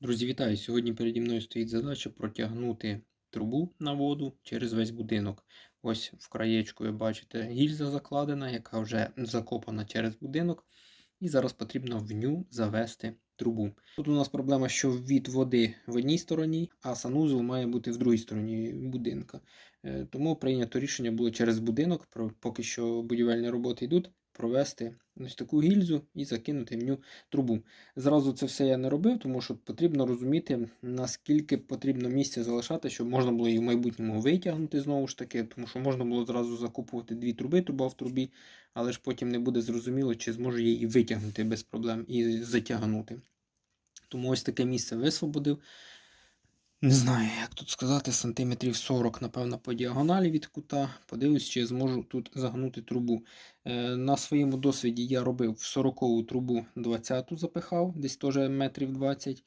Друзі, вітаю! Сьогодні переді мною стоїть задача протягнути трубу на воду через весь будинок. Ось в краєчку, ви бачите, гільза закладена, яка вже закопана через будинок. І зараз потрібно в ню завести трубу. Тут у нас проблема, що ввід води в одній стороні, а санузел має бути в другій стороні будинка. Тому прийнято рішення було через будинок, поки що будівельні роботи йдуть, провести ось таку гільзу і закинути в ню трубу. Зразу це все я не робив, тому що потрібно розуміти, наскільки потрібно місця залишати, щоб можна було її в майбутньому витягнути знову ж таки, тому що можна було зразу закупувати дві труби, труба в трубі, але ж потім не буде зрозуміло, чи зможу її витягнути без проблем і затягнути. Тому ось таке місце висвободив. Не знаю, як тут сказати, сантиметрів 40, напевно, по діагоналі від кута. Подивлюсь, чи я зможу тут загнути трубу. На своєму досвіді я робив в 40-ву трубу 20-ту запихав, десь теж метрів 20.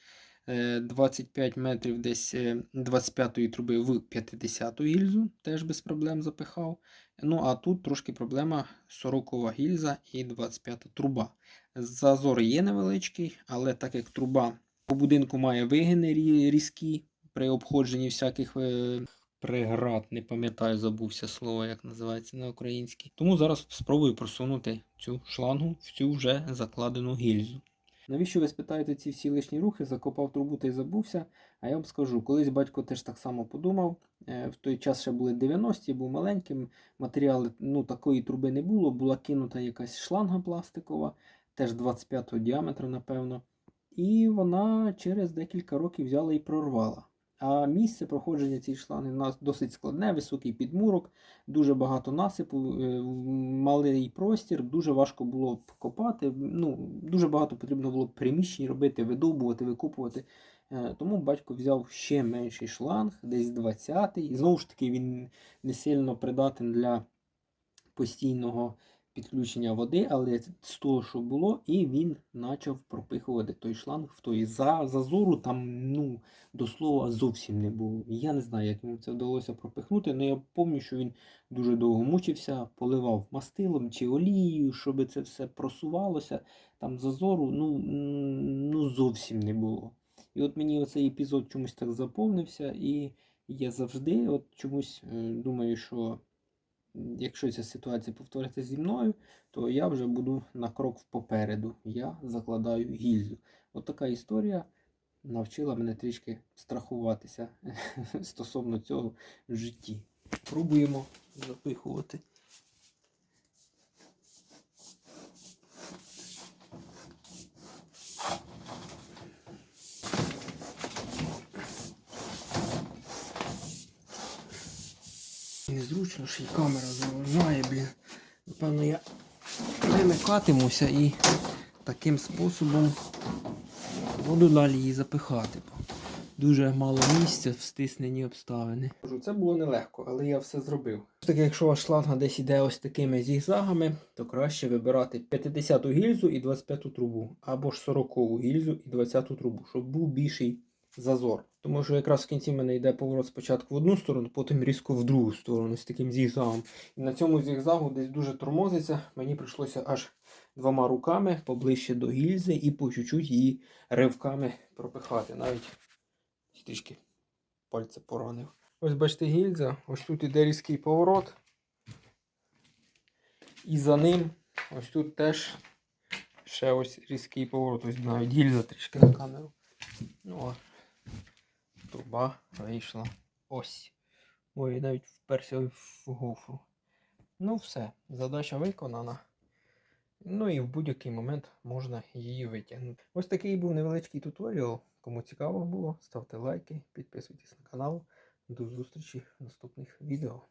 25 метрів десь 25-ї труби в 50-ту гільзу, теж без проблем запихав. Ну, а тут трошки проблема 40-ва гільза і 25-та труба. Зазор є невеличкий, але так як труба по будинку має вигини різкі, при обходженні всяких преград, не пам'ятаю, забувся слово, як називається на українській. Тому зараз спробую просунути цю шлангу в цю вже закладену гільзу. Навіщо ви спитаєте ці всі лишні рухи, закопав трубу та й забувся? А я вам скажу, колись батько теж так само подумав. В той час ще були 90-ті, був маленьким, матеріали, такої труби не було, була кинута якась шланга пластикова, теж 25 діаметру, напевно. І вона через декілька років взяла і прорвала. А місце проходження цієї шланги у нас досить складне, високий підмурок, дуже багато насипу, малий простір, дуже важко було б копати, дуже багато потрібно було б приміщень робити, видовбувати, викопувати. Тому батько взяв ще менший шланг, десь 20-й. Знову ж таки, він не сильно придатен для постійного підключення води, але з того, що було, і він почав пропихувати той шланг в той зазору, там, до слова, зовсім не було. Я не знаю, як йому це вдалося пропихнути, але я пам'ятаю, що він дуже довго мучився, поливав мастилом чи олією, щоб це все просувалося. Там зазору, зовсім не було. І от мені оцей епізод чомусь так заповнився, і я завжди чомусь думаю, що якщо ця ситуація повториться зі мною, то я вже буду на крок попереду. Я закладаю гільзу. От така історія навчила мене трішки страхуватися стосовно цього в житті. Пробуємо запихувати. Незручно, що й камера заважає, Напевно, я вимикатимуся і таким способом буду далі її запихати. Дуже мало місця в стиснені обставини. Це було нелегко, але я все зробив. Так, якщо ваш шланга десь іде ось такими зігзагами, то краще вибирати 50-ту гільзу і 25-ту трубу. Або ж 40-ту гільзу і 20-ту трубу, щоб був більший зазор. Тому що якраз в кінці в мене йде поворот спочатку в одну сторону, потім різко в другу сторону з таким зігзагом. І на цьому зігзагу десь дуже тормозиться. Мені прийшлося аж двома руками поближче до гільзи і по чуть-чуть її ривками пропихати. Навіть трішки пальця поранив. Ось бачите гільза, ось тут іде різкий поворот. І за ним ось тут теж ще ось різкий поворот. Ось навіть гільза трішки на камеру. Труба вийшла. Ось. Ой, навіть вперся в гофру. Все, задача виконана. І в будь-який момент можна її витягнути. Ось такий був невеличкий туторіал. Кому цікаво було, ставте лайки, підписуйтесь на канал. До зустрічі в наступних відео.